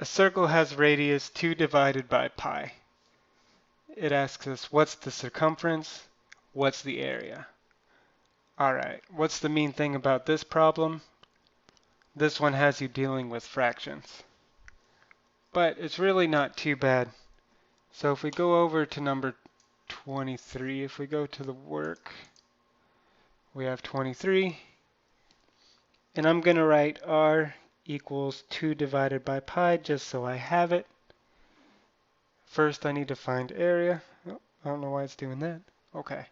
A circle has radius 2 divided by pi. It asks us what's the circumference, what's the area. Alright, what's the mean thing about this problem? This one has you dealing with fractions. But it's really not too bad. So if we go over to number 23, if we go to the work, we have 23. And I'm going to write r equals 2 divided by pi just so I have it. First I need to find area. Oh, I don't know why it's doing that. Okay.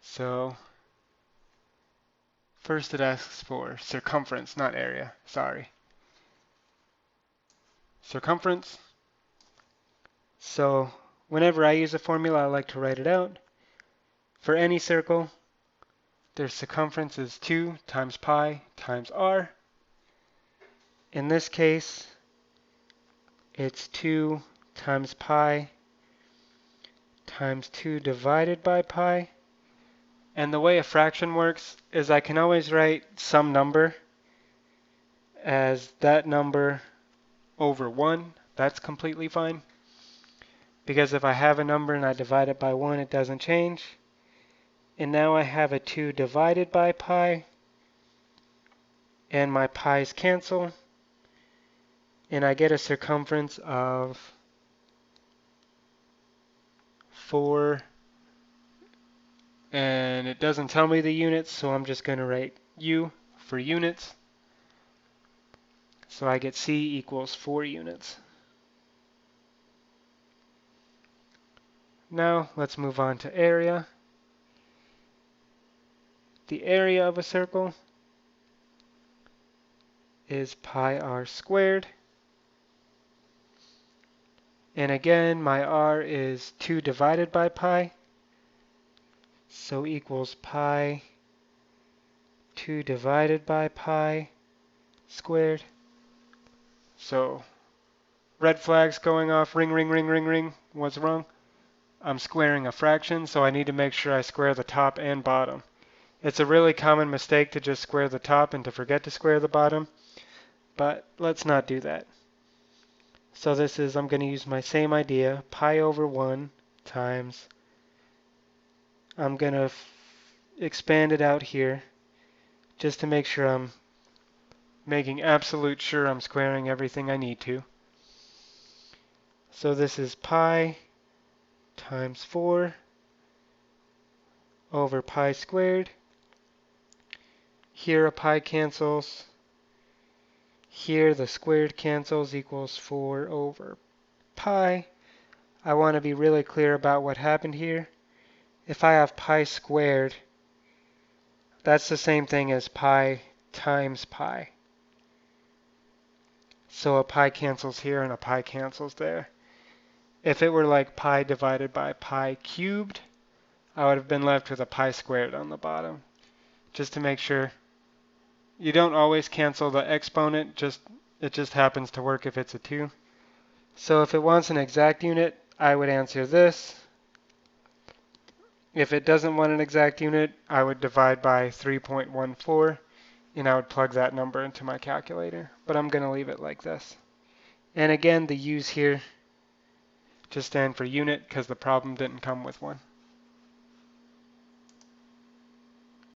So first it asks for circumference, not area. Sorry. Circumference. So whenever I use a formula, I like to write it out. For any circle, their circumference is 2 times pi times r. In this case, it's 2 times pi times 2 divided by pi. And the way a fraction works is I can always write some number as that number over 1. That's completely fine. Because if I have a number and I divide it by 1, it doesn't change. And now I have a 2 divided by pi. And my pi's cancel. And I get a circumference of 4. And it doesn't tell me the units, so I'm just going to write U for units. So I get C equals 4 units. Now let's move on to area. The area of a circle is pi r squared. And again, my r is 2 divided by pi. So equals pi 2 divided by pi squared. So red flags going off, ring, ring, ring, ring, ring. What's wrong? I'm squaring a fraction, so I need to make sure I square the top and bottom. It's a really common mistake to just square the top and to forget to square the bottom, but let's not do that. So this is, I'm going to use my same idea, pi over 1 times, I'm going to expand it out here just to make sure I'm making absolute sure I'm squaring everything I need to. So this is pi times 4 over pi squared. Here a pi cancels. Here the squared cancels equals 4 over pi. I want to be really clear about what happened here. If I have pi squared, that's the same thing as pi times pi. So a pi cancels here and a pi cancels there. If it were like pi divided by pi cubed, I would have been left with a pi squared on the bottom. Just to make sure. You don't always cancel the exponent, it just happens to work if it's a 2. So if it wants an exact unit, I would answer this. If it doesn't want an exact unit, I would divide by 3.14 and I would plug that number into my calculator. But I'm going to leave it like this. And again, the U's here just stand for unit because the problem didn't come with one.